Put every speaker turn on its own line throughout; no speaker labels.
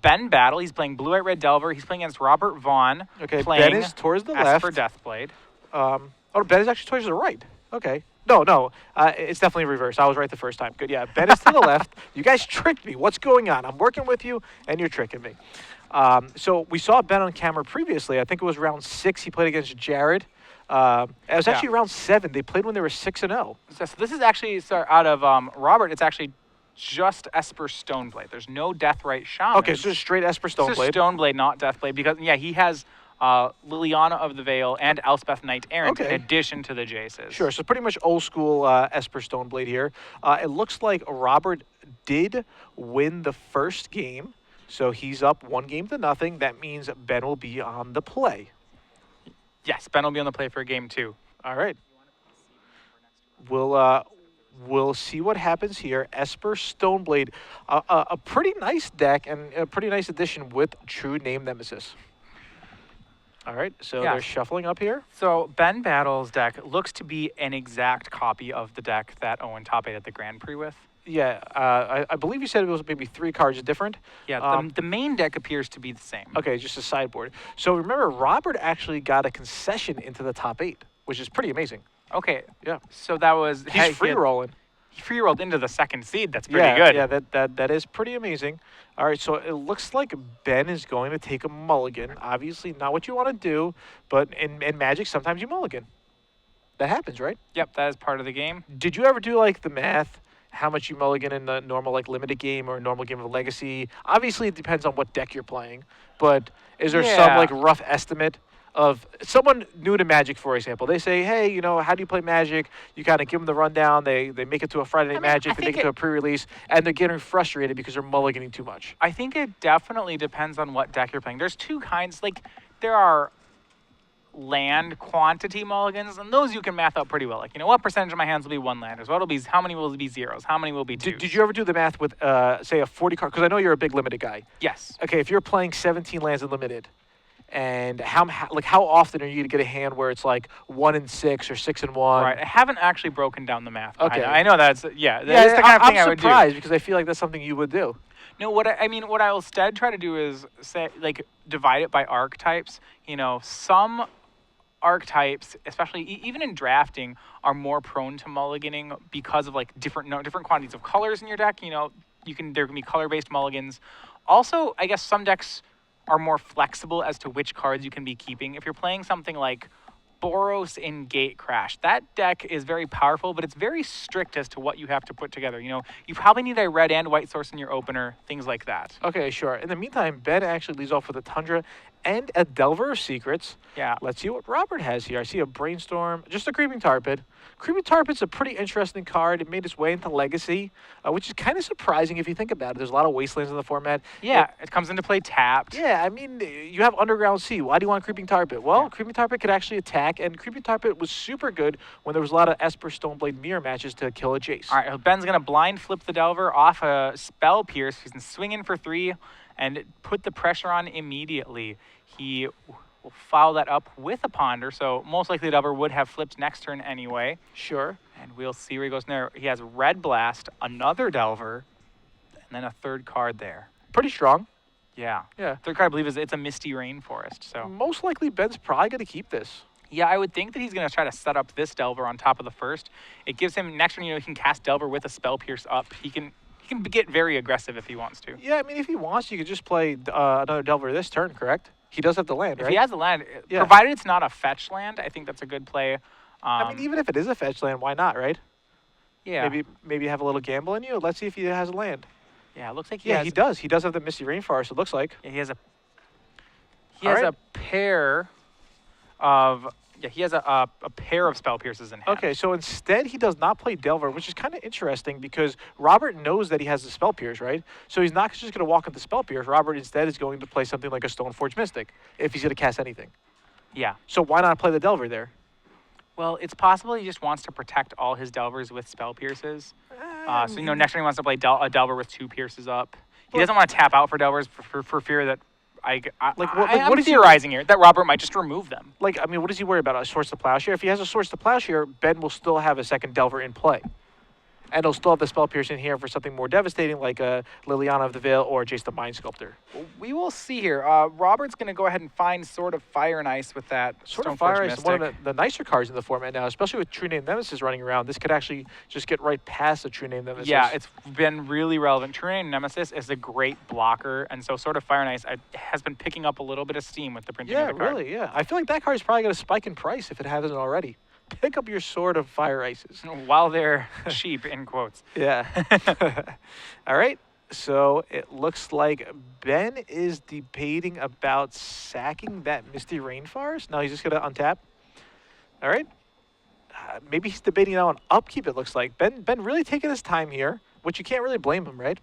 Ben Battle. He's playing Blue White Red Delver. He's playing against Robert Vaughan.
Okay,
playing
Ben is towards the
Esper
left.
Deathblade.
Oh, Ben is actually towards the right. Okay. No. It's definitely reversed. I was right the first time. Good. Yeah, Ben is to the left. You guys tricked me. What's going on? I'm working with you, and you're tricking me. So we saw Ben on camera previously. I think it was round 6. He played against Jared. It was actually round 7. They played when they were 6-0.
So this is actually out of Robert. It's actually just Esper Stoneblade. There's no Deathrite Shaman.
Okay, so just straight Esper
This is
Stoneblade.
Stoneblade, not Deathblade, because he has Liliana of the Veil and Elspeth Knight Errant in addition to the Jaces.
Sure, so pretty much old school Esper Stoneblade here. It looks like Robert did win the first game, so he's up 1-0. That means Ben will be on the play.
Yes, Ben will be on the play for game 2.
All right. We'll see what happens here. Esper Stoneblade, a pretty nice deck and a pretty nice addition with True Name Nemesis. All right, so they're shuffling up here.
So Ben Battle's deck looks to be an exact copy of the deck that Owen top 8 at the Grand Prix with.
Yeah, I believe you said it was maybe 3 cards different.
Yeah, the main deck appears to be the same.
Okay, just a sideboard. So remember, Robert actually got a concession into the top 8, which is pretty amazing.
Okay.
Yeah.
So that was...
He's free rolling.
He free rolled into the second seed. That's pretty good.
Yeah, that is pretty amazing. All right, so it looks like Ben is going to take a mulligan. Obviously, not what you want to do, but in Magic, sometimes you mulligan. That happens, right?
Yep, that is part of the game.
Did you ever do, like, the math, how much you mulligan in the normal, like, limited game or normal game of Legacy? Obviously, it depends on what deck you're playing, but is there some, like, rough estimate of someone new to Magic, for example? They say, hey, you know, how do you play Magic? You kind of give them the rundown. They make it to a Friday Night Magic. They make it to a pre-release, and they're getting frustrated because they're mulliganing too much.
I think it definitely depends on what deck you're playing. There's 2 kinds. Like, there are land quantity mulligans, and those you can math out pretty well. Like, you know, what percentage of my hands will be 1 landers? What will be? How many will be zeros? How many will be 2s?
Did you ever do the math with, say, a 40 card? Because I know you're a big limited guy.
Yes.
Okay, if you're playing 17 lands in limited, and how often are you to get a hand where it's like 1 and 6 or 6 and 1?
Right. I haven't actually broken down the math.
Okay.
I know that's that's the kind of thing I would do.
I'm surprised because I feel like that's something you would do.
No, what I'll instead try to do is say, like, divide it by archetypes. You know, some archetypes, especially even in drafting, are more prone to mulliganing because of like different quantities of colors in your deck. You know, there can be color-based mulligans. Also, I guess some decks are more flexible as to which cards you can be keeping. If you're playing something like Boros in Gatecrash, that deck is very powerful, but it's very strict as to what you have to put together. You know, you probably need a red and white source in your opener, things like that.
Okay, sure. In the meantime, Ben actually leads off with a Tundra and a Delver of Secrets.
Yeah.
Let's see what Robert has here. I see a Brainstorm, just a Creeping Tarpid. Creeping Tarpid's a pretty interesting card. It made its way into Legacy, which is kind of surprising if you think about it. There's a lot of Wastelands in the format.
Yeah, it comes into play tapped.
Yeah, I mean, you have Underground Sea. Why do you want Creeping Tarpid? Well, Creeping Tarpid could actually attack, and Creeping Tarpid was super good when there was a lot of Esper Stoneblade mirror matches to kill a Jace.
All right, Ben's going to blind flip the Delver off a Spell Pierce. He's going to swing in for 3 and put the pressure on immediately. He will follow that up with a Ponder, so most likely the Delver would have flipped next turn anyway.
Sure.
And we'll see where he goes from there. He has Red Blast, another Delver, and then a 3rd card there.
Pretty strong.
Yeah.
Yeah.
3rd card, I believe, it's a Misty Rainforest. So
most likely Ben's probably going to keep this.
Yeah, I would think that he's going to try to set up this Delver on top of the 1st. It gives him, next turn, you know, he can cast Delver with a Spell Pierce up. He can get very aggressive if he wants to.
Yeah, I mean, if he wants, you could just play another Delver this turn, correct? He does have the land, right?
If he has the land, provided it's not a fetch land, I think that's a good play.
I mean, even if it is a fetch land, why not, right?
Yeah.
Maybe have a little gamble in you. Let's see if he has a land.
Yeah, it looks like
he does. He does have the Misty Rainforest, it looks like.
Yeah, he has a pair of... Yeah, he has a pair of Spell Pierces in hand.
Okay, so instead he does not play Delver, which is kind of interesting because Robert knows that he has the Spell Pierce, right? So he's not just going to walk into Spell Pierce. Robert instead is going to play something like a Stoneforge Mystic if he's going to cast anything.
Yeah.
So why not play the Delver there?
Well, it's possible he just wants to protect all his Delvers with Spell Pierces. So, you know, next turn he wants to play a Delver with 2 Pierces up. He doesn't want to tap out for Delvers for fear that I'm theorizing here that Robert might just remove them.
Like, I mean, what does he worry about? A Swords to Plowshare? If he has a Swords to Plowshare, Ben will still have a second Delver in play. And he'll still have the Spell Pierce in here for something more devastating, like a Liliana of the Veil or Jace the Mind Sculptor.
We will see here. Robert's going to go ahead and find Sword of Fire and Ice with that
Sword of
Stoneforge
Fire is
Mystic.
one of the nicer cards in the format now, especially with True Name Nemesis running around. This could actually just get right past the True Name Nemesis.
Yeah, it's been really relevant. True Name Nemesis is a great blocker, and so Sword of Fire and Ice has been picking up a little bit of steam with the printing of the card.
Really, yeah. I feel like that card is probably going to spike in price if it hasn't already. Pick up your Sword of Fire Ices.
While they're cheap, in quotes.
Yeah. All right. So it looks like Ben is debating about sacking that Misty Rainforest. Now he's just going to untap. All right. Maybe he's debating now on upkeep, it looks like. Ben really taking his time here, which you can't really blame him, right?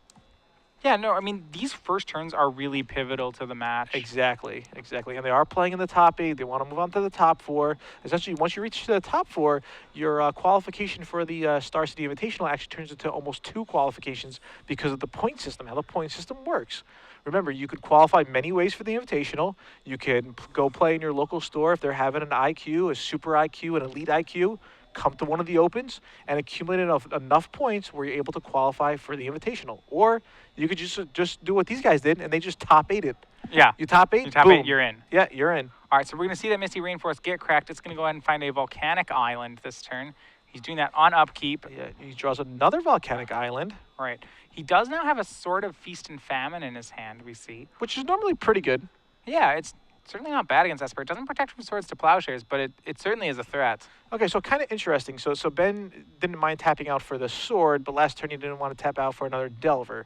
Yeah, no, I mean, these first turns are really pivotal to the match.
Exactly. And they are playing in the top 8. They want to move on to the top 4. Essentially, once you reach to the top 4, your qualification for the Star City Invitational actually turns into almost 2 qualifications because of the point system, how the point system works. Remember, you could qualify many ways for the Invitational. You can go play in your local store if they're having an IQ, a Super IQ, an Elite IQ. Come to one of the opens and accumulate enough points where you're able to qualify for the Invitational. Or you could just do what these guys did, and they just top 8 it.
Yeah.
You top 8,
You top
boom.
8, you're in.
Yeah, you're in.
All right, so we're going to see that Misty Rainforest get cracked. It's going to go ahead and find a volcanic island this turn. He's doing that on upkeep.
Yeah, he draws another volcanic island.
Right. He does now have a Sword of Feast and Famine in his hand, we see.
Which is normally pretty good.
Yeah, it's certainly not bad against Esper. It doesn't protect from swords to plowshares, but it certainly is a threat.
Okay, so kind of interesting. So Ben didn't mind tapping out for the sword, but last turn he didn't want to tap out for another Delver.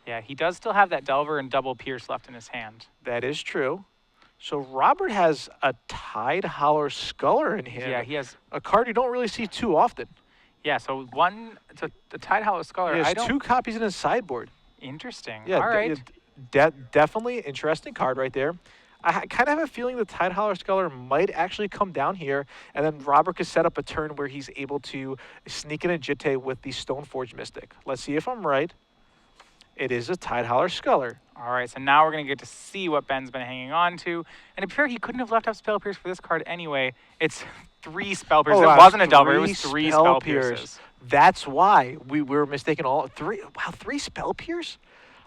Yeah, he does still have that Delver and double Pierce left in his hand.
That is true. So Robert has a Tide Howler Sculler in him.
Yeah, he has
a card you don't really see too often.
Yeah, so the Tide Howler Sculler.
He has 2 copies in his sideboard.
Interesting.
Yeah,
all right.
Definitely interesting card right there. I kind of have a feeling the Tide Howler Sculler might actually come down here, and then Robert could set up a turn where he's able to sneak in a Jitte with the Stoneforge Mystic. Let's see if I'm right. It is a Tide Howler Sculler.
All right, so now we're going to get to see what Ben's been hanging on to. And to be fair, he couldn't have left up Spell Pierce for this card anyway. It's 3 Spell Pierces.
Oh,
It wasn't a Delver, it was 3 Spell Pierces.
That's why we were mistaken all 3. Wow, 3 Spell Pierce?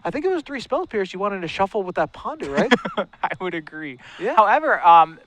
I think it was 3 Spell Pierce you wanted to shuffle with that Ponder, right?
I would agree.
Yeah.
However,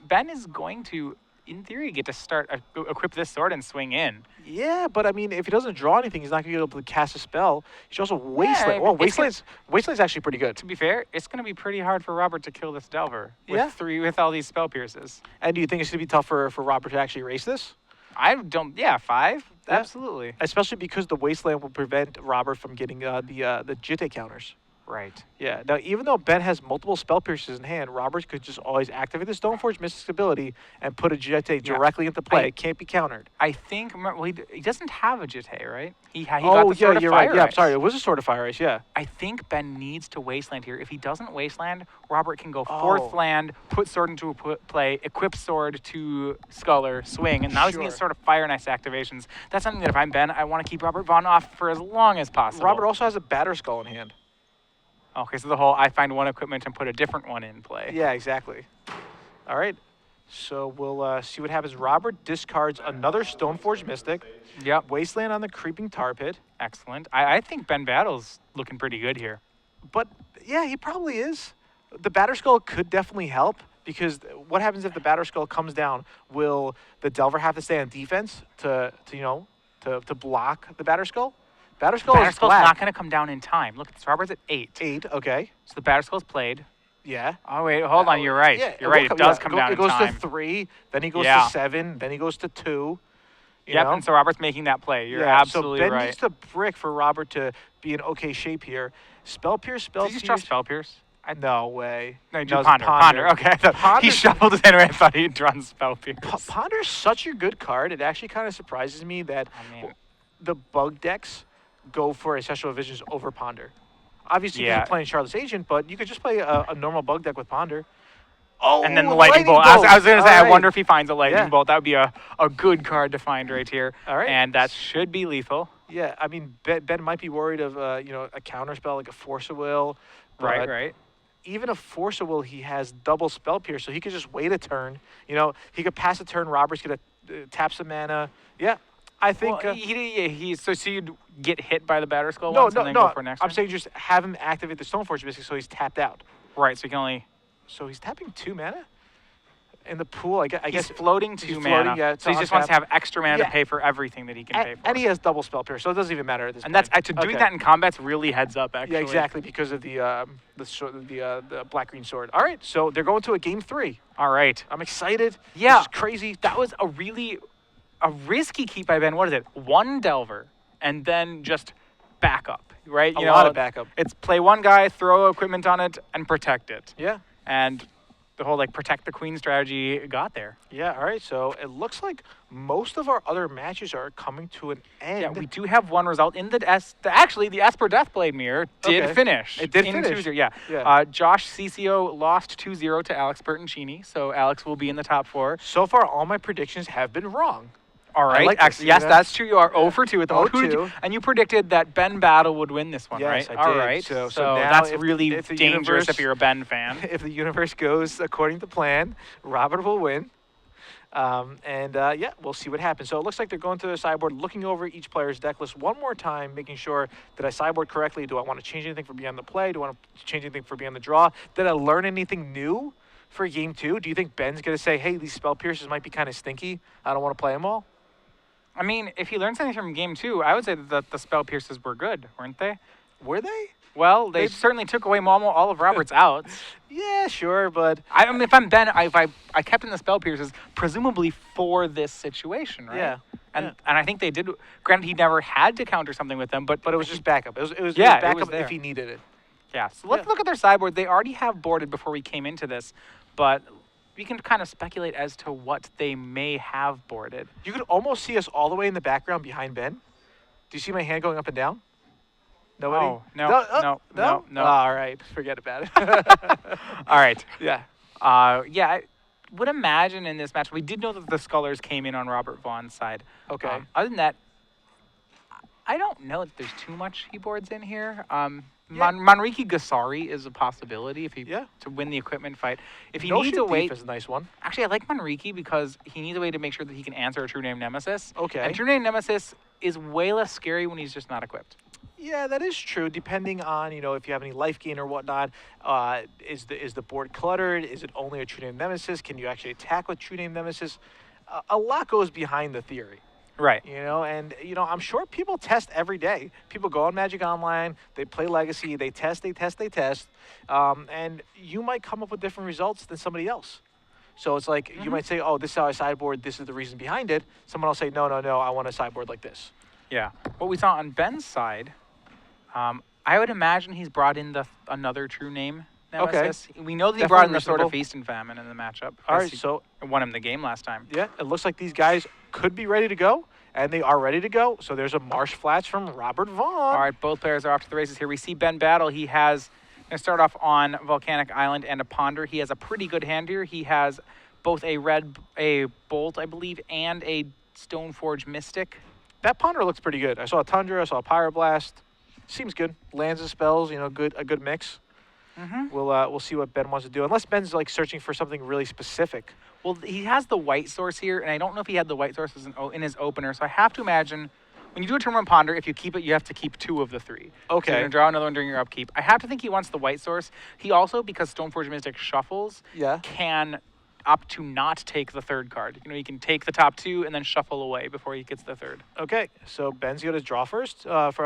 Ben is going to, in theory, get to start equip this sword and swing in.
Yeah, but I mean, if he doesn't draw anything, he's not going to be able to cast a spell. He should also Wasteland. Well, Wasteland's actually pretty good.
To be fair, it's going to be pretty hard for Robert to kill this Delver with all these Spell Pierces.
And do you think it's going to be tough for Robert to actually erase this?
I don't. Yeah, 5. Yeah. Absolutely.
Especially because the Wasteland will prevent Robert from getting the Jitte counters.
Right.
Yeah. Now, even though Ben has multiple Spell Pierces in hand, Robert could just always activate the Stoneforge Mystic ability and put a Jitte directly into play. It can't be countered.
I think, well, he doesn't have a Jitte, right? He got the Sword of
you're
Fire
right. Yeah,
Ice.
sorry. It was a Sword of Fire Ice, yeah.
I think Ben needs to Wasteland here. If he doesn't Wasteland, Robert can go 4th land, put Sword into play, equip Sword to Sculler, swing, and now he's going to get Sword of Fire and Ice activations. That's something that if I'm Ben, I want to keep Robert Vaughan off for as long as possible.
Robert also has a Batter Skull in hand.
Okay, so the whole I find one equipment and put a different one in play.
Yeah, exactly. All right. So we'll see what happens. Robert discards another Stoneforge Mystic.
Yep.
Wasteland on the Creeping Tar Pit.
Excellent. I think Ben Battle's looking pretty good here.
But, yeah, he probably is. The Batter Skull could definitely help because what happens if the Batter Skull comes down? Will the Delver have to stay on defense to block the Batter Skull? Batter Skull's
not going to come down in time. Look, Robert's at 8.
8, okay.
So the Batter Skull's played.
Yeah.
Oh, wait, hold on. You're right.
Yeah,
you're right. It does come down in time.
It goes to 3, then he goes to 7, then he goes to 2.
Yep, and so Robert's making that play. You're absolutely
right. So Ben
right.
needs to brick for Robert to be in okay shape here. Spell Pierce.
Did you just draw Spell Pierce?
No way.
No, you drew Ponder. Okay. He shuffled his hand around. I thought he had drawn Spell Pierce.
Ponder's such a good card. It actually kind of surprises me that the bug decks go for Ancestral Visions over Ponder. Obviously, you're playing Charlotte's Agent, but you could just play a normal bug deck with Ponder. Oh,
and then the Lightning Bolt. I was going to say, I wonder if he finds a Lightning Bolt. That would be a good card to find right here.
All right.
And that should be lethal.
Yeah, I mean, Ben might be worried of a counter spell like a Force of Will.
Right.
Even a Force of Will, he has double Spell Pierce, so he could just wait a turn. He could pass a turn. Robert's going to tap some mana. Yeah. I think.
Well, so you'd get hit by the Batter Skull
No,
once
no,
and then
no.
go for next
I'm
turn?
saying just have him activate the Stoneforge Mystic so he's tapped out.
Right, so you can only...
So he's tapping 2 mana in the pool. I guess
He's floating
he's
2
floating,
mana,
yeah,
so he
to
just wants to
untap.
have extra mana
Yeah.
to pay for everything that he can pay for.
And he has double spell pierce, so it doesn't even matter at this
And
point.
that's doing that in combat's really heads up, actually.
Yeah, exactly, because of the black green sword. All right, so they're going to a game 3.
All right.
I'm excited.
Yeah.
This is crazy.
That was a risky keep by Ben. What is it? 1 Delver, and then just backup, right?
A lot of backup.
It's play 1 guy, throw equipment on it, and protect it.
Yeah.
And the whole protect the queen strategy got there.
Yeah, all right, so it looks like most of our other matches are coming to an end.
Yeah, we do have one result in the actually the Esper Deathblade Mirror did
Okay.
finish.
It did
in
finish.
2-0, yeah.
Yeah.
Josh CCO lost 2-0 to Alex Bertoncini, so Alex will be in the top 4.
So far, all my predictions have been wrong.
All right.
like this,
Actually, yes,
yeah.
that's true. You are 0 for 2 at the moment.
0-2.
And you predicted that Ben Battle would win this one,
Yes,
right?
I
All
did.
right.
So
So
now
that's
if-
really
if the
dangerous
universe-
if you're a Ben fan.
If the universe goes according to plan, Robert will win. Yeah, we'll see what happens. So it looks like they're going to the sideboard, looking over each player's deck list one more time, making sure, did I sideboard correctly? Do I want to change anything for beyond the play? Do I want to change anything for beyond the draw? Did I learn anything new for game 2? Do you think Ben's going to say, hey, these spell pierces might be kind of stinky. I don't want to play them all?
I mean, if he learned something from game 2, I would say that the spell pierces were good, weren't they?
Were they?
Well, they certainly took away all of Robert's outs.
Yeah, sure, but...
I mean, if I'm Ben, I kept in the spell pierces, presumably for this situation, right?
Yeah.
And I think they did. Granted, he never had to counter something with them, but
But it was just backup. It was
Yeah, it
backup
was there.
if he needed it.
yeah. So let's look at their sideboard. They already have boarded before we came into this, but we can kind of speculate as to what they may have boarded.
You could almost see us all the way in the background behind Ben. Do you see my hand going up and down? Nobody?
Oh, no.
Oh, all right, forget about it.
All right.
Yeah.
Yeah, I would imagine in this match, we did know that the Scullers came in on Robert Vaughan's side.
Okay.
Other than that, I don't know that there's too much he boards in here.
Yeah.
Manriki Gasari is a possibility if he
Yeah.
to win the equipment fight. If he
No
needs
Shoot
a way,
Thief is a nice one.
actually, I like Manriki because he needs a way to make sure that he can answer a True Name Nemesis.
Okay.
And True Name Nemesis is way less scary when he's just not equipped.
Yeah, that is true. Depending on if you have any life gain or whatnot, is the board cluttered? Is it only a True Name Nemesis? Can you actually attack with True Name Nemesis? A lot goes behind the theory.
Right.
And I'm sure people test every day. People go on Magic Online, they play Legacy, they test, and you might come up with different results than somebody else. So it's like you might say, oh, this is how I sideboard, this is the reason behind it. Someone will say, no, I want to sideboard like this.
Yeah. What we saw on Ben's side, I would imagine he's brought in another True Name Nemesis. We know that he brought in the Sword of
reasonable.
Feast and Famine in the matchup.
All right,
He
so
won him the game last time.
yeah, it looks like these guys could be ready to go, and they are ready to go. So there's a Marsh Flats from Robert Vaughan.
All right, both players are off to the races here. We see Ben Battle. He has going to start off on Volcanic Island and a Ponder. He has a pretty good hand here. He has both a Bolt, I believe, and a Stoneforge Mystic.
That Ponder looks pretty good. I saw a Tundra, I saw a Pyroblast. Seems good. Lands and spells, a good mix. We'll see what Ben wants to do. Unless Ben's searching for something really specific.
Well, he has the White Source here, and I don't know if he had the White Source in his opener. So I have to imagine when you do a turn one Ponder, if you keep it, you have to keep 2 of the 3. So
Okay.
you're going to draw another one during your upkeep. I have to think he wants the White Source. He also, because Stoneforge Mystic shuffles,
Yeah.
can opt to not take the 3rd card. He can take the top 2 and then shuffle away before he gets the 3rd.
Okay, so Ben's going to draw first off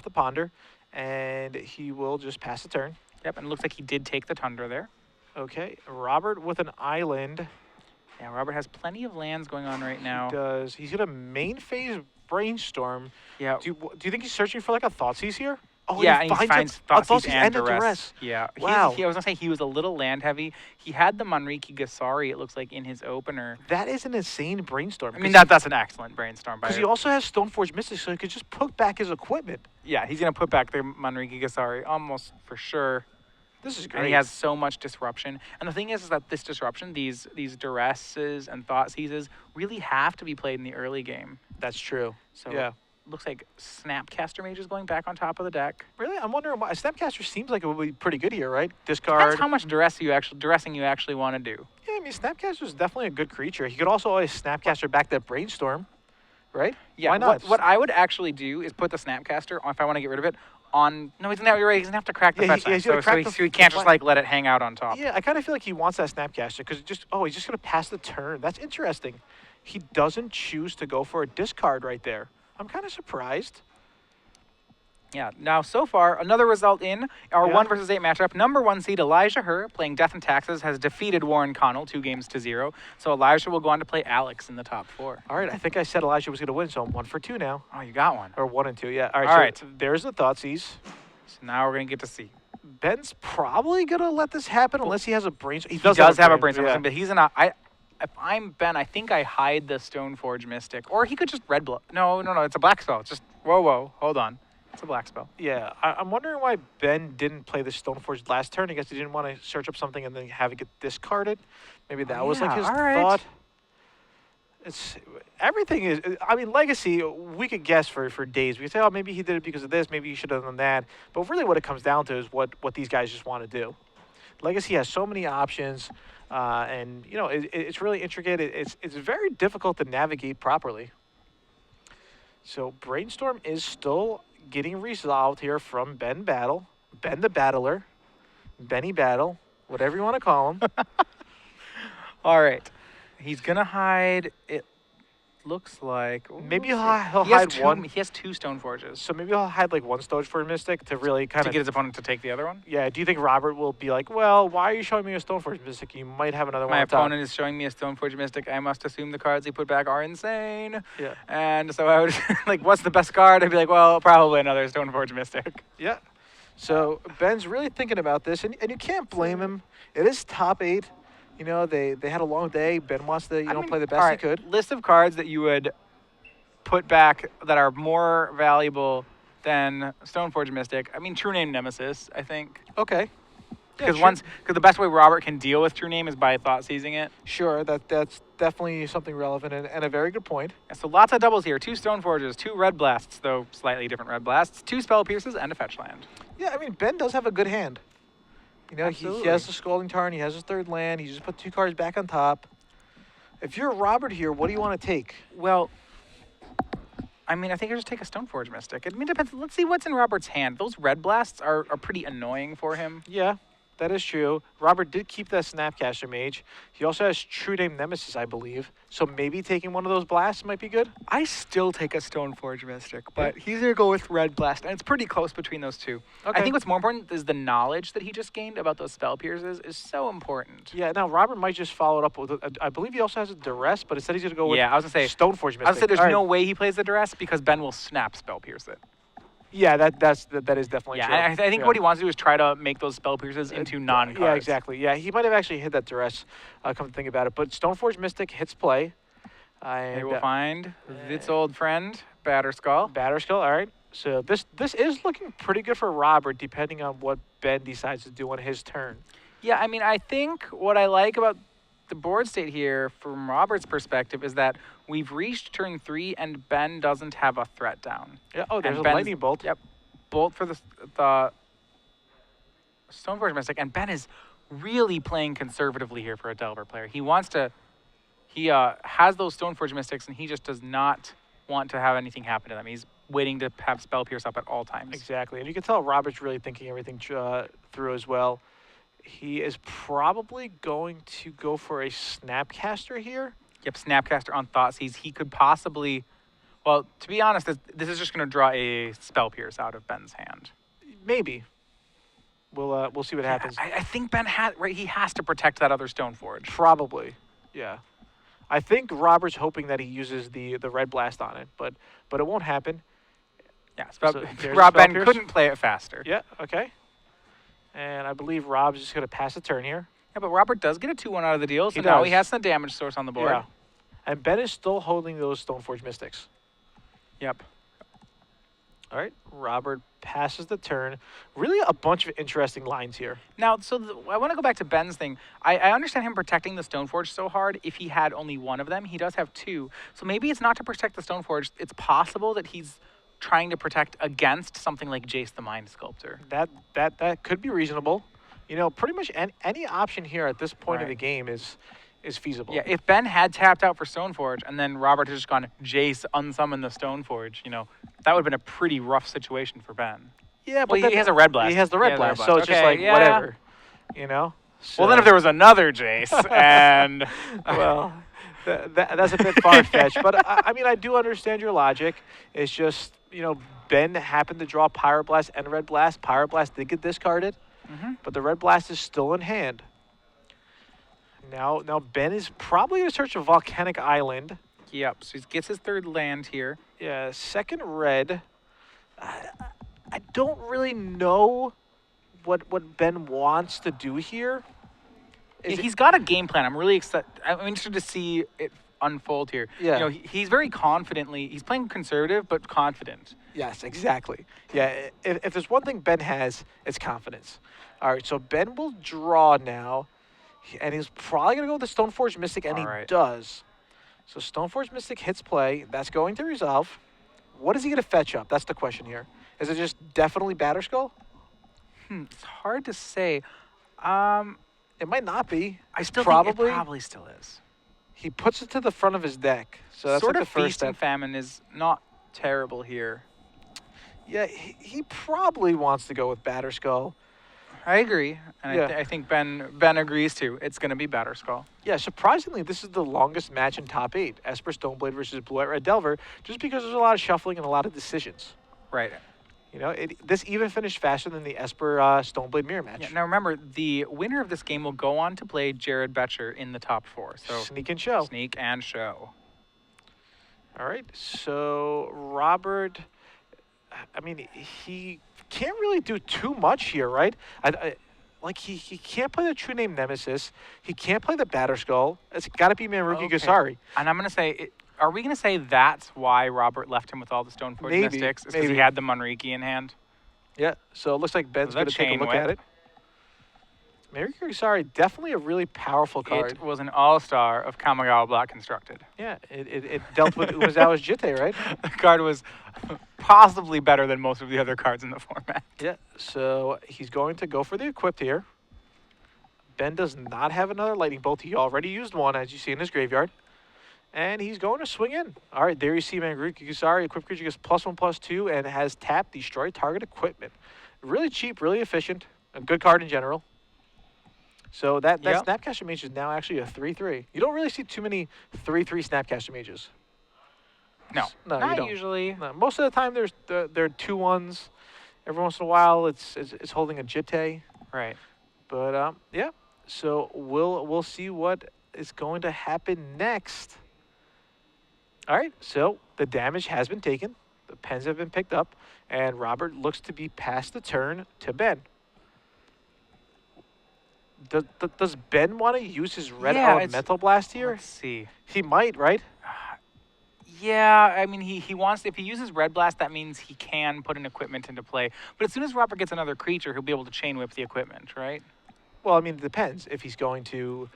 the Ponder, and he will just pass the turn.
Yep, and it looks like he did take the Tundra there.
Okay, Robert with an island.
Yeah, Robert has plenty of lands going on right now.
He's going to main phase Brainstorm.
Yeah.
Do you think he's searching for a Thoughtseize here? Oh,
Yeah, and he finds Thoughtseize
and
and
a
Duress. Yeah.
Wow.
I was going to say he was a little land heavy. He had the Manriki Gasari, it looks like, in his opener.
That is an insane Brainstorm.
I mean, that's an excellent Brainstorm.
Because he also has Stoneforge Mystic, so he could just put back his equipment.
Yeah, he's going to put back the Manriki Gasari almost for sure.
This is great.
And he has so much disruption. And the thing is that this disruption, these Duresses and Thoughtseizes, really have to be played in the early game.
That's true.
So
yeah.
Looks like Snapcaster Mage is going back on top of the deck.
Really? I'm wondering why. Snapcaster seems like it would be pretty good here, right? Discard.
Depends how much dressing you actually want to do.
Yeah, I mean, Snapcaster is definitely a good creature. He could also always Snapcaster back that Brainstorm, right?
Yeah.
Why not?
What I would actually do is put the Snapcaster on, if I want to get rid of it, on. No, he's not. You're right. He's gonna have to crack the
Yeah,
fetch land.
he's gonna crack
So he can't just
fetch-
like let it hang out on top.
Yeah, I kind of feel like he wants that Snapcaster because he's just going to pass the turn. That's interesting. He doesn't choose to go for a discard right there. I'm kind of surprised.
Yeah. Now, so far, another result in our
Yeah.
1 versus 8 matchup. Number 1 seed Elijah Herr, playing Death and Taxes, has defeated Warren Connell 2-0. So Elijah will go on to play Alex in the top 4.
All right, I think I said Elijah was going to win, so I'm 1 for 2 now.
Oh, you got one.
Or 1 and 2, yeah. All right,
All
so
right.
there's the Thoughtseize.
So now we're gonna get to see.
Ben's probably going to let this happen unless he has a brainstorm.
He does have a
brainstorm,
brainstorm, but he's in a. If I'm Ben, I think I hide the Stoneforge Mystic, or he could just red blood. No, it's a black spell. It's just whoa, hold on, it's a black spell.
Yeah, I'm wondering why Ben didn't play the Stoneforge last turn. I guess he didn't want to search up something and then have it get discarded. Maybe that was like
yeah,
his
all right.
thought. It's everything is. I mean, Legacy. We could guess for days. We could say, oh, maybe he did it because of this. Maybe he should have done that. But really, what it comes down to is what these guys just want to do. Legacy has so many options, and it's really intricate. It's very difficult to navigate properly. So Brainstorm is still getting resolved here from Ben Battle, Ben the Battler, Benny Battle, whatever you want to call him.
All right, he's gonna hide. It looks like
Maybe
we'll
he'll
see. He has
hide
two-
one.
He has 2 Stoneforges
So maybe he'll hide like one Stoneforge Mystic to really kind
to
of
get his opponent to take the other one.
Yeah. Do you think Robert will be like, well, why are you showing me a Stoneforge Mystic? You might have another one.
My
on top."
opponent is showing me a Stoneforge Mystic. I must assume the cards he put back are insane.
Yeah.
And so I would like, what's the best card? I'd be like, well, probably another Stoneforge Mystic.
Yeah. So Ben's really thinking about this, and you can't blame him. It is top 8. You know, they had a long day. Ben wants to play the best
all
he
right,
could.
List of cards that you would put back that are more valuable than Stoneforge Mystic. I mean, True Name Nemesis, I think.
Okay.
Because
sure.
the best way Robert can deal with True Name is by thought seizing it.
Sure, that's definitely something relevant and a very good point.
And so lots of doubles here. 2 Stoneforges, 2 Red Blasts, though slightly different Red Blasts, 2 Spell Pierces, and a Fetch Land.
Yeah, I mean, Ben does have a good hand. You know, he
Absolutely.
has the Scalding Tarn, he has his 3rd land, he just put 2 cards back on top. If you're Robert here, what do you want to take?
Well, I mean, I think I just take a Stoneforge Mystic. I mean, it depends. Let's see what's in Robert's hand. Those Red Blasts are pretty annoying for him.
Yeah, that is true. Robert did keep that Snapcaster Mage. He also has True Name Nemesis, I believe. So maybe taking one of those blasts might be good.
I still take a Stoneforge Mystic, but he's going to go with Red Blast, and it's pretty close between those two.
Okay.
I think what's more important is the knowledge that he just gained about those Spell Pierces is so important.
Yeah, now Robert might just follow it up with, I believe he also has a Duress, but instead he's going to go with
Yeah, I was going to say,
Stoneforge Mystic.
I was going to say there's
All right.
no way he plays the Duress because Ben will snap Spell Pierce it.
Yeah, that is definitely
Yeah,
true.
and I think what he wants to do is try to make those Spell Pierces into non-cards.
Yeah, exactly. Yeah, he might have actually hit that Duress, come to think about it. But Stoneforge Mystic hits play.
They will find its old friend, Batterskull.
Batterskull, all right. So this is looking pretty good for Robert, depending on what Ben decides to do on his turn.
Yeah, I mean, I think what I like about the board state here, from Robert's perspective, is that we've reached turn 3 and Ben doesn't have a threat down.
Yeah. Oh, there's
And
a
Ben's-
lightning bolt.
Yep. Bolt for the Stoneforge Mystic, and Ben is really playing conservatively here for a Delver player. He wants to, he has those Stoneforge Mystics, and he just does not want to have anything happen to them. He's waiting to have Spell Pierce up at all times.
Exactly, and you can tell Robert's really thinking everything through as well. He is probably going to go for a Snapcaster here.
Yep, Snapcaster on Thoughtseize. He could possibly, well, to be honest, this is just going to draw a Spell Pierce out of Ben's hand.
Maybe. We'll see what happens.
I think Ben he has to protect that other Stoneforge.
Probably, yeah. I think Robert's hoping that he uses the Red Blast on it, but it won't happen.
Yeah,
So there's
Rob
Spell
Ben
Pierce.
couldn't play it faster.
Yeah, okay. And I believe Rob's just going to pass a turn here.
Yeah, but Robert does get a 2-1 out of the deal, so
He
now
does.
he has some damage source on the board.
Yeah. And Ben is still holding those Stoneforge Mystics.
Yep.
All right, Robert passes the turn. Really a bunch of interesting lines here.
Now, so I want to go back to Ben's thing. I understand him protecting the Stoneforge so hard if he had only one of them. He does have 2. So maybe it's not to protect the Stoneforge. It's possible that he's trying to protect against something like Jace the Mind Sculptor.
That could be reasonable. You know, pretty much any option here at this point of
Right.
the game is is feasible.
Yeah, if Ben had tapped out for Stoneforge and then Robert had just gone Jace, unsummon the Stoneforge, that would have been a pretty rough situation for Ben.
Yeah,
Well,
but then
he has a red blast.
He has the red blast, so it's just
Okay,
like
yeah.
whatever, you know.
Well, then if there was another Jace and
well, that's a bit far fetched, but I mean I do understand your logic. It's just Ben happened to draw Pyroblast and Red Blast. Pyroblast did get discarded, but the Red Blast is still in hand. Now Ben is probably going to search a Volcanic Island.
Yep, so he gets his third land here.
Yeah, second red. I don't really know what Ben wants to do here.
He's got a game plan. I'm really excited. I'm interested to see it unfold here.
Yeah.
He's very confidently. He's playing conservative but confident.
Yes, exactly. Yeah, if there's one thing Ben has, it's confidence. All right, so Ben will draw now, and he's probably going to go with the Stoneforge Mystic, and he does. So Stoneforge Mystic hits play. That's going to resolve. What is he going to fetch up? That's the question here. Is it just definitely Batterskull?
It's hard to say.
It might not be.
I still think it probably still is.
He puts it to the front of his deck. So that's
sort
like
of
the first
feast and
step.
famine is not terrible here.
Yeah, he probably wants to go with Batterskull.
I agree, and
Yeah.
I think Ben agrees too. It's going to be Batterskull.
Yeah, surprisingly, this is the longest match in top 8. Esper Stoneblade versus Blue-White Red Delver, just because there's a lot of shuffling and a lot of decisions.
Right.
This even finished faster than the Esper Stoneblade mirror match.
Yeah, now remember, the winner of this game will go on to play Jared Betcher in the top 4. So
Sneak and show.
Sneak and show.
All right, so Robert, I mean, he can't really do too much here, right? He can't play the True Name Nemesis. He can't play the Batterskull. It's got to be Manruki Gasari.
And I'm going to say, are we going to say that's why Robert left him with all the Stoneforge Mystics? It's because he had the Manriki in hand?
Yeah, so it looks like Ben's going to take a look at it. Manriki Gasari, definitely a really powerful card.
It was an all-star of Kamigawa Black Constructed.
Yeah, it dealt with Umezawa's Jitte, right?
The card was possibly better than most of the other cards in the format.
Yeah, so he's going to go for the equipped here. Ben does not have another lightning bolt. He already used one, as you see in his graveyard. And he's going to swing in. All right, there you see Manriki Gasari. Equipped creature gets +1/+2 and has tapped destroy target equipment. Really cheap, really efficient. A good card in general. So that Snapcaster Mage is now actually a 3/3. You don't really see too many 3/3 Snapcaster Mages.
No, not
you don't.
usually.
No, most of the time, there are 2/1s. Every once in a while, it's holding a Jitte.
Right.
But yeah. So we'll see what is going to happen next. All right. So the damage has been taken. The pens have been picked up, and Robert looks to be past the turn to Ben. Does Ben want to use his red Elemental Blast here?
Let's see.
He might, right?
Yeah, I mean, he wants, if he uses Red Blast, that means he can put an equipment into play. But as soon as Robert gets another creature, he'll be able to chain whip the equipment, right?
Well, I mean, it depends. If he's going to,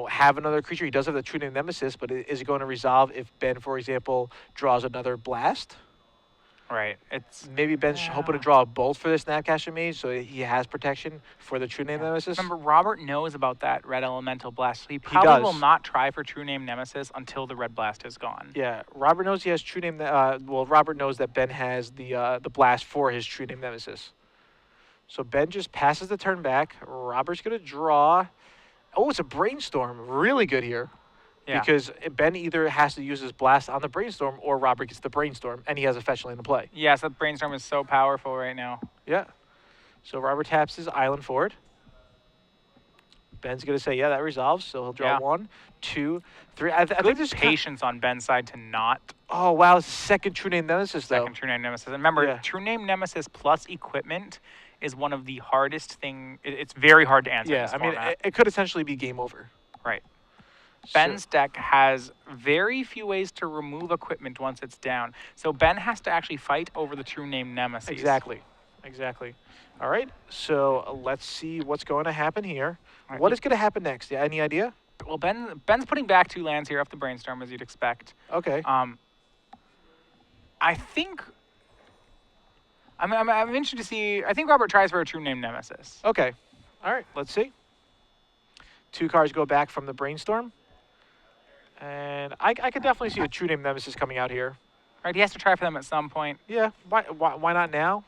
have another creature, he does have the True Name Nemesis, but is it going to resolve if Ben, for example, draws another Blast?
Right.
Maybe Ben's hoping to draw a Bolt for the Snapcaster Mage, so he has protection for the True Name Nemesis.
Remember, Robert knows about that Red Elemental Blast, so he probably will not try for True Name Nemesis until the Red Blast is gone.
Yeah, Robert knows he has True Name. Robert knows that Ben has the Blast for his True Name Nemesis. So Ben just passes the turn back. Robert's gonna draw. Oh, it's a Brainstorm. Really good here. Yeah. Because Ben either has to use his Blast on the Brainstorm or Robert gets the Brainstorm, and he has a fetch land to play.
Yes, that Brainstorm is so powerful right now.
Yeah. So Robert taps his island for it. Ben's going to say, yeah, that resolves. So he'll draw 1, 2, 3. I think there's
patience on Ben's side to not.
Oh, wow. Second True Name Nemesis, though.
Second True Name Nemesis. And remember, True Name Nemesis plus equipment is one of the hardest thing. It's very hard to answer.
Yeah, I mean, it could essentially be game over.
Right. Ben's deck has very few ways to remove equipment once it's down. So Ben has to actually fight over the True Name Nemesis.
Exactly. All right, so let's see what's going to happen here. Right. What is going to happen next? Yeah, any idea?
Well, Ben's putting back 2 lands here off the Brainstorm, as you'd expect.
Okay.
I think... I'm interested to see... I think Robert tries for a True Name Nemesis.
Okay. All right, let's see. 2 cards go back from the Brainstorm. And I could definitely see a True Name Nemesis coming out here.
Right, he has to try for them at some point.
Yeah, why not now?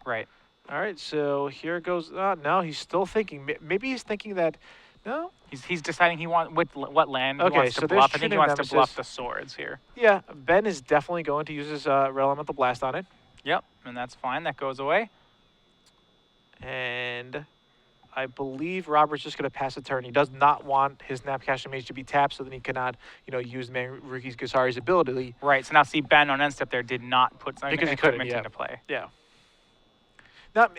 Right.
All right, so here goes. No, he's still thinking. Maybe he's thinking that. No.
He's deciding he wants what land he
Okay,
wants
so
to
there's
bluff. I think he
True
wants
Name
to bluff
Nemesis.
the swords here.
Yeah, Ben is definitely going to use his Real Elemental Blast on it.
Yep, and that's fine. That goes away.
And I believe Robert's just going to pass a turn. He does not want his Snapcaster Mage to be tapped, so then he cannot, use Maruki's Gasari's ability.
Right. So now see Ben on end step there did not put some
Because he couldn't,
equipment into play.
Yeah. Now,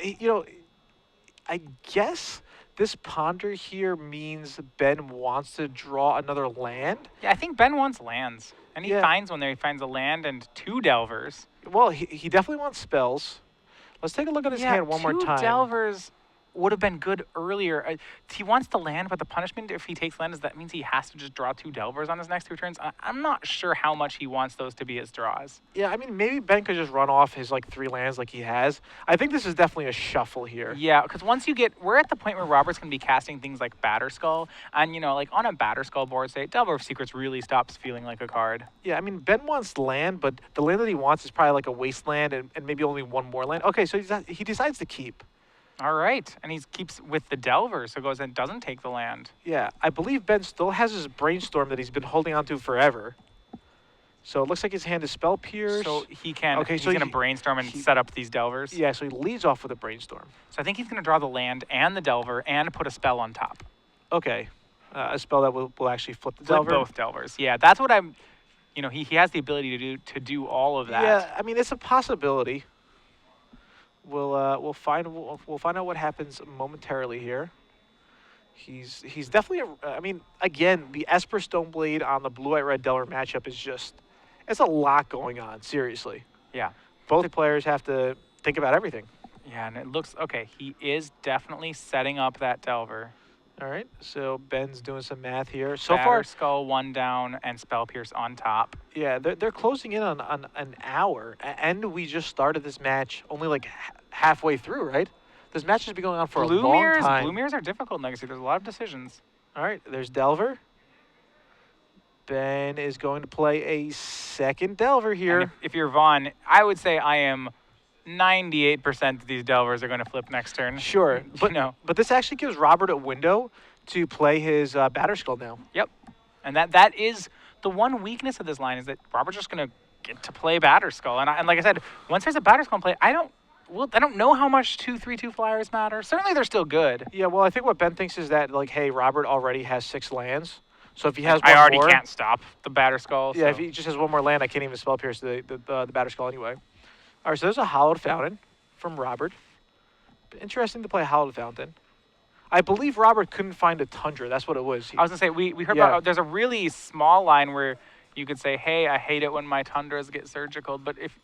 I guess this ponder here means Ben wants to draw another land.
Yeah, I think Ben wants lands, and he finds one there. He finds a land and 2 delvers.
Well, he definitely wants spells. Let's take a look at his hand one more time.
2 delvers would have been good earlier. He wants the land, but the punishment if he takes land is that means he has to just draw 2 delvers on his next 2 turns. I'm not sure how much he wants those to be his draws.
Yeah, I mean, maybe Ben could just run off his 3 lands like he has. I think this is definitely a shuffle here.
Yeah, because once we're at the point where Robert's going to be casting things like Batterskull, and on a Batterskull board, say, Delver of Secrets really stops feeling like a card.
Yeah, I mean, Ben wants land, but the land that he wants is probably like a wasteland and maybe only 1 more land. Okay, so he decides to keep.
All right, and he keeps with the Delver, so goes and doesn't take the land.
Yeah, I believe Ben still has his Brainstorm that he's been holding on to forever. So it looks like his hand is Spell Pierce.
So he can.
Okay,
he's
so
going to Brainstorm and set up these Delvers.
Yeah, so he leads off with a Brainstorm.
So I think he's going to draw the land and the Delver and put a spell on top.
Okay, a spell that will actually flip the
Flip
Delver.
both Delvers. Yeah, that's what I'm. He has the ability to do all of that.
Yeah, I mean, it's a possibility. We'll find out what happens momentarily here. He's definitely I mean, again, the Esper Stoneblade on the blue-white-red Delver matchup is just, it's a lot going on. Seriously.
Yeah.
Both players have to think about everything.
Yeah, and it looks okay. He is definitely setting up that Delver.
All right, so Ben's doing some math here. So far,
Skull 1 down and Spell Pierce on top.
Yeah, they're closing in on an hour, and we just started this match only halfway through, right? This match has been going on for a long time.
Blue mirrors are difficult in Legacy. There's a lot of decisions.
All right, there's Delver. Ben is going to play a second Delver here.
And if you're Vaughan, I would say I am 98% of these Delvers are going to flip next turn.
Sure, but this actually gives Robert a window to play his Batterskull now.
Yep, and that is the one weakness of this line is that Robert's just going to get to play Batterskull, and like I said, once there's a Batterskull in play, I don't know how much 2/3/2 flyers matter. Certainly, they're still good.
Yeah, well, I think what Ben thinks is that hey, Robert already has 6 lands, so if he has one
I already
more,
can't stop the Batterskull.
Yeah,
so.
if he just has 1 more land, I can't even Spell Pierce the Batterskull anyway. All right, so there's a Hallowed Fountain from Robert. Interesting to play Hallowed Fountain. I believe Robert couldn't find a Tundra. That's what it was.
I was going to say, we heard about, there's a really small line where you could say, hey, I hate it when my Tundras get surgical, but if...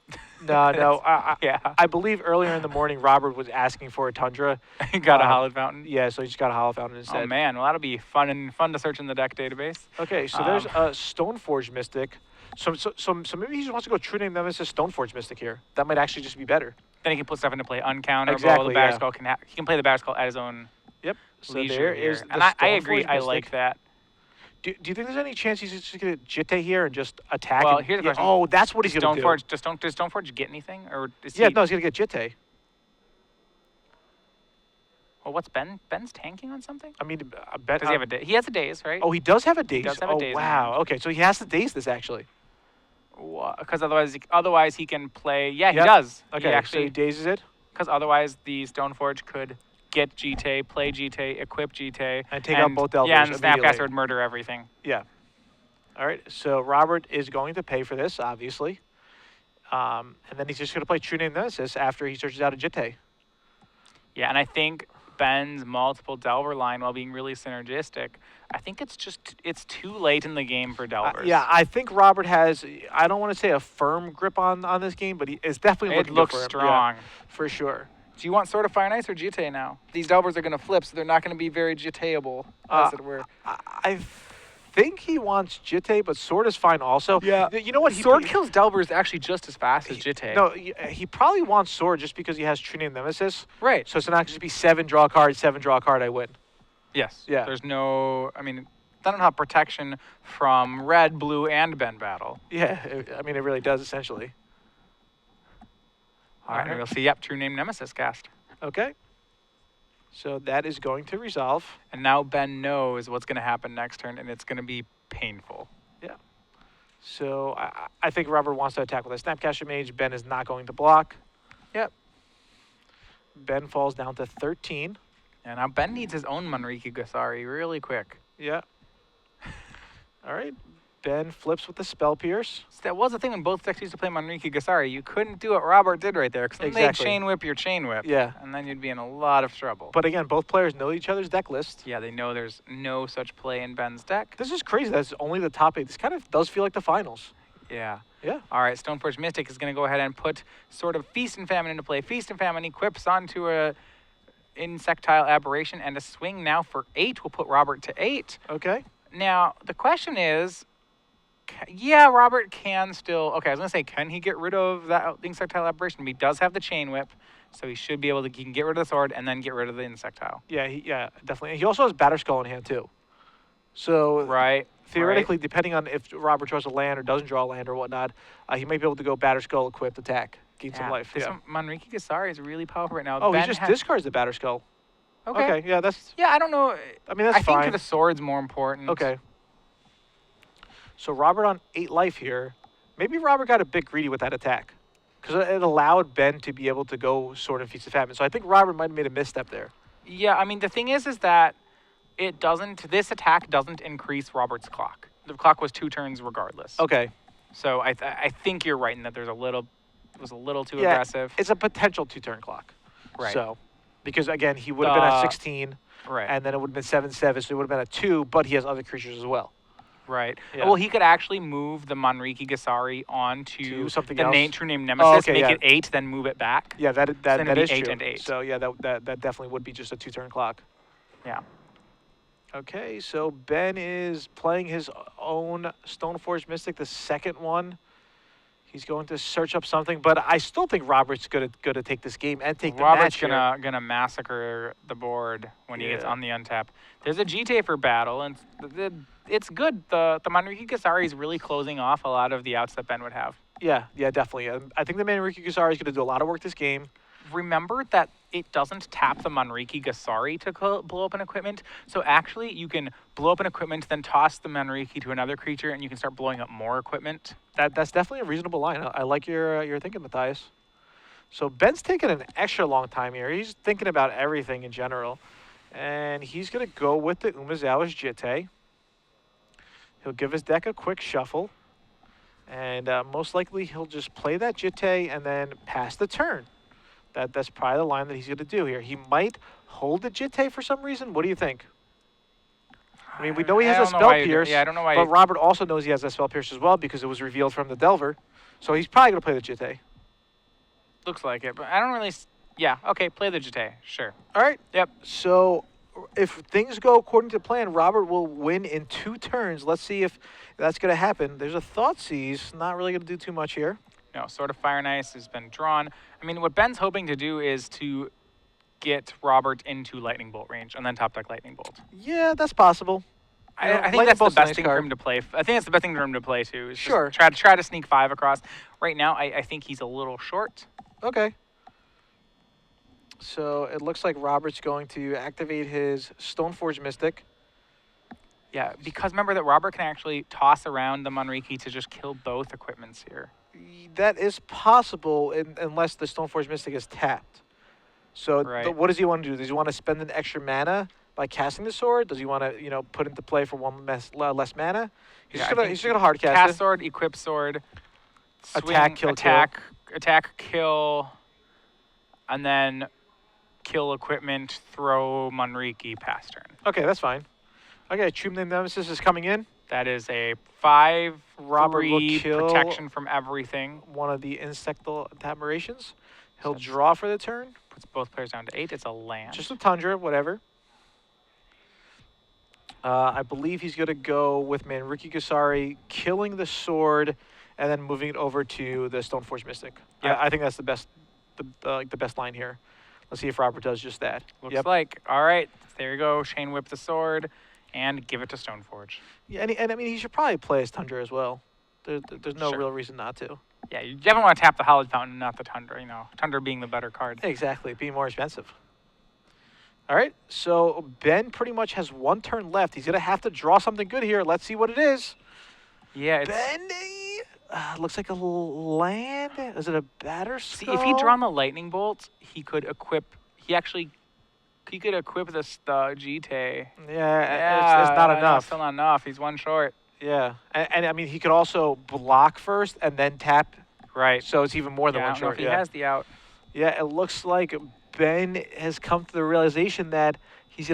No.
Yeah.
I believe earlier in the morning, Robert was asking for a Tundra.
He got a Hallowed Fountain?
Yeah, so he just got a Hallowed Fountain instead.
Oh, man. Well, that'll be fun to search in the deck database.
Okay, so there's a Stoneforge Mystic. So maybe he just wants to go True Name Nemesis Stoneforge Mystic here. That might actually just be better.
Then he can put stuff into play uncounterable.
Exactly,
The Batterskull he can play the Batterskull at his own
Yep. So
leisure
there
here.
is the
And I agree.
Stoneforge
I
Mystic.
like that.
Do you think there's any chance he's just going to Jitte here and just attack?
Well, here's the question.
Oh, that's what he's going to do.
Does Stoneforge get anything? Or is
no, he's going to get Jitte.
Well, what's Ben's tanking on something?
I mean, Ben...
Does he have a day? He has a daze, right?
Oh, he does have a daze?
He does have a daze.
Wow. Okay, so he has to daze this, actually.
Because otherwise he can play... Yeah, he does.
Okay, so he dazes it?
Because otherwise the Stoneforge could get GT, play GT, equip GT.
And take out both Delvers.
Yeah, and the Snapcaster would murder everything.
Yeah. All right, so Robert is going to pay for this, obviously. And then he's just going to play True Name Nemesis after he searches out a Jitte.
Yeah, and I think Ben's multiple Delver line, while being really synergistic, I think it's too late in the game for Delvers.
Yeah, I think Robert has, I don't want to say a firm grip on this game, but it's definitely looking good for him.
strong.
Yeah, for sure.
Do you want Sword of Fire and Ice or GT now? These Delvers are going to flip, so they're not going to be very GT-able, as it were.
I think he wants Jitte, but Sword is fine also.
Yeah.
You know what?
Sword kills Delvers actually just as fast as Jitte.
No, he probably wants Sword just because he has True Name Nemesis.
Right.
So it's not just be 7 draw card, 7 draw card, I win.
Yes.
Yeah.
There's no. I mean, doesn't have protection from red, blue, and Ben battle.
Yeah, I mean, it really does, essentially.
All right, and we'll see. Yep, True Name Nemesis cast.
Okay. So that is going to resolve.
And now Ben knows what's going to happen next turn, and it's going to be painful.
Yeah. So I think Robert wants to attack with a Snapcaster Mage. Ben is not going to block.
Yep.
Ben falls down to 13.
And now Ben needs his own Manriki Gasari really quick.
Yeah. All right. Ben flips with the Spell Pierce.
So that was the thing when both decks used to play Manriki Gasari. You couldn't do what Robert did right there, because then they'd chain whip your chain whip.
Yeah.
And then you'd be in a lot of trouble.
But again, both players know each other's deck list.
Yeah, they know there's no such play in Ben's deck.
This is crazy. That's only the top 8. This kind of does feel like the finals.
Yeah.
Yeah.
All right, Stoneforge Mystic is going to go ahead and put sort of Feast and Famine into play. Feast and Famine equips onto a Insectile Aberration, and a swing now for 8 will put Robert to 8.
Okay.
Now, the question is, yeah, Robert can still... Okay, I was going to say, can he get rid of that Insectile Aberration? But he does have the Chain Whip, so he should be able to... He can get rid of the sword and then get rid of the Insectile.
Yeah, yeah, definitely. He also has Batter Skull in hand, too. So
Right.
theoretically, depending on if Robert draws a land or doesn't draw a land or whatnot, he might be able to go Batter Skull, equipped, attack, gain some life.
This Manriki Gasari is really powerful right now.
Oh,
Ben
he just discards the Batter Skull.
Okay.
Yeah, that's...
Yeah, I don't know.
I mean, that's
I
fine.
think the sword's more important.
Okay. So Robert on 8 life here. Maybe Robert got a bit greedy with that attack, because it allowed Ben to be able to go Sword and Feast of Famine. So I think Robert might have made a misstep there.
Yeah, I mean, the thing is that it doesn't... This attack doesn't increase Robert's clock. The clock was 2 turns regardless.
Okay.
So I think you're right in that there's a little... It was a little too aggressive.
It's a potential 2-turn clock.
Right.
So, because again, he would have been at 16,
right.
and then it would have been 7/7, so it would have been at 2, but he has other creatures as well.
Right.
Yeah.
Well, he could actually move the Manriki Gasari onto
something
the
else.
True Name Nemesis,
okay,
make it 8, then move it back.
Yeah, that
then it'd
is
be 8
true.
and 8.
So yeah, that definitely would be just a 2-turn clock.
Yeah.
Okay, so Ben is playing his own Stoneforge Mystic, the second one. He's going to search up something, but I still think Robert's gonna take this game and take the match.
Robert's gonna massacre the board when he gets on the untap. There's a GTA for battle, and it's good. The Manriki Gasari is really closing off a lot of the outs that Ben would have.
Yeah, definitely. I think the Manriki Gasari is going to do a lot of work this game.
Remember that it doesn't tap the Manriki Gasari to blow up an equipment. So actually, you can blow up an equipment, then toss the Manriki to another creature, and you can start blowing up more equipment.
That's definitely a reasonable line. I like your thinking, Matthias. So Ben's taking an extra long time here. He's thinking about everything in general. And he's going to go with the Umezawa's Jitte. He'll give his deck a quick shuffle. And most likely, he'll just play that Jitte and then pass the turn. That's probably the line that he's going to do here. He might hold the Jitte for some reason. What do you think? I mean, we know he has a Spell Pierce.
Yeah, I don't know why.
But Robert also knows he has a Spell Pierce as well because it was revealed from the Delver. So he's probably going to play the Jitte.
Looks like it, but I don't really... Yeah, okay, play the Jitte. Sure.
All right.
Yep.
So if things go according to plan, Robert will win in 2 turns. Let's see if that's going to happen. There's a Thoughtseize. Not really going to do too much here.
No, Sword of Fire and Ice has been drawn. I mean, what Ben's hoping to do is to get Robert into Lightning Bolt range and then top deck Lightning Bolt.
Yeah, that's possible.
I think that's the best thing for him to play. I think that's the best thing for him to play too. Is
sure.
Just try to sneak 5 across. Right now, I think he's a little short.
Okay. So it looks like Robert's going to activate his Stoneforge Mystic.
Yeah, because remember that Robert can actually toss around the Manriki to just kill both equipments here.
That is possible unless the Stoneforge Mystic is tapped. So what does he want to do? Does he want to spend an extra mana by casting the sword? Does he want to, put into play for 1 less mana? He's just gonna hard cast it.
Sword, equip sword, swing, attack, kill, and then kill equipment, throw Manriki, pass turn.
Okay, that's fine. Okay, True Name Nemesis is coming in.
That is a 5/3
Robert will kill
protection from everything.
One of the Insectile Aberrations. He'll draw for the turn.
Puts both players down to 8. It's a land.
Just a Tundra, whatever. I believe he's going to go with Manriki Gasari, killing the sword, and then moving it over to the Stoneforge Mystic.
Yeah,
I think that's the best line here. Let's see if Robert does just that.
Looks like. All right, there you go. Chain whip the sword and give it to Stoneforge.
Yeah, and I mean, he should probably play his Tundra as well. There's no
Sure.
real reason not to.
Yeah, you definitely want to tap the Hallowed Fountain, not the Tundra. You know, Tundra being the better card.
Exactly, being more expensive. All right, so Ben pretty much has one turn left. He's going to have to draw something good here. Let's see what it is.
Yeah, it's...
Ben, looks like a land. Is it a batter
See,
skull?
if he'd drawn the lightning bolt, he could equip. He could equip the GT.
Yeah, it's not enough.
Still not enough. He's one short.
Yeah, and I mean, he could also block first and then tap.
Right.
So it's even more than
I
one
don't know
short.
if he has the out.
Yeah, it looks like Ben has come to the realization that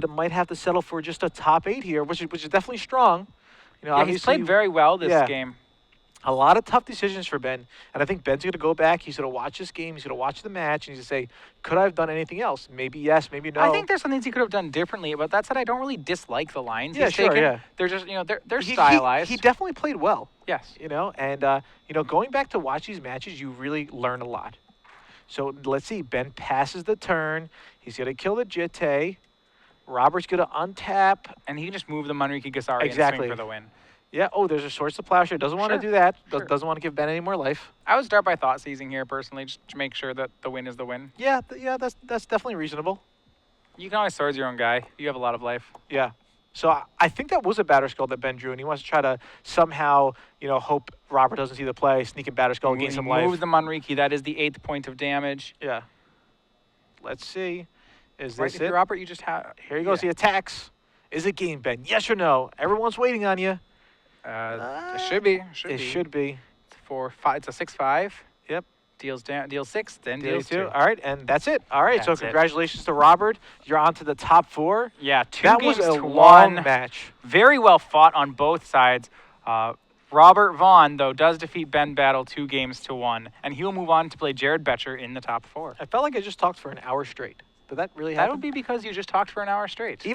might have to settle for just a top 8 here, which is definitely strong. You know,
Yeah, he's played very well this game.
A lot of tough decisions for Ben, and I think Ben's going to go back. He's going to watch this game. He's going to watch the match, and he's going to say, "Could I have done anything else? Maybe yes, maybe no."
I think there's some things he could have done differently, but that said, I don't really dislike the lines he's
sure,
taken.
yeah.
They're just, you know, they're stylized.
He definitely played well.
Yes.
You know, and you know, going back to watch these matches, you really learn a lot. So let's see. Ben passes the turn. He's going to kill the Jitte. Robert's going to untap.
And he can just move the Manriki Gasari and
Exactly.
swing for the win.
Yeah. Oh, there's a Swords to Plowshare. Doesn't want to do that. Doesn't want to give Ben any more life.
I would start by thought seizing here personally, just to make sure that the win is the win.
Yeah. That's definitely reasonable.
You can always swords your own guy. You have a lot of life.
Yeah. So I think that was a batter skull that Ben drew, and he wants to try to somehow, you know, hope Robert doesn't see the play, sneak a batter skull, gain some life.
Move the Manriki. That is the 8th point of damage.
Yeah. Let's see. Is
Right,
this it?
Robert, you just have.
Here he goes. He attacks. Is it game, Ben? Yes or no? Everyone's waiting on you.
It should be.
It should be.
It's a 6-5.
Yep.
Deals 6, then
Deal
deals 2.
All right, and that's it. All right, so
That's it.
congratulations to Robert. You're on to the top 4.
Yeah, 2
That
games
was a
to
long
1.
match.
Very well fought on both sides. Robert Vaughan, though, does defeat Ben Battle 2 games to 1, and he'll move on to play Jared Betcher in the top 4.
I felt like I just talked for an hour straight. Did that really
That
happen?
would be because you just talked for an hour straight.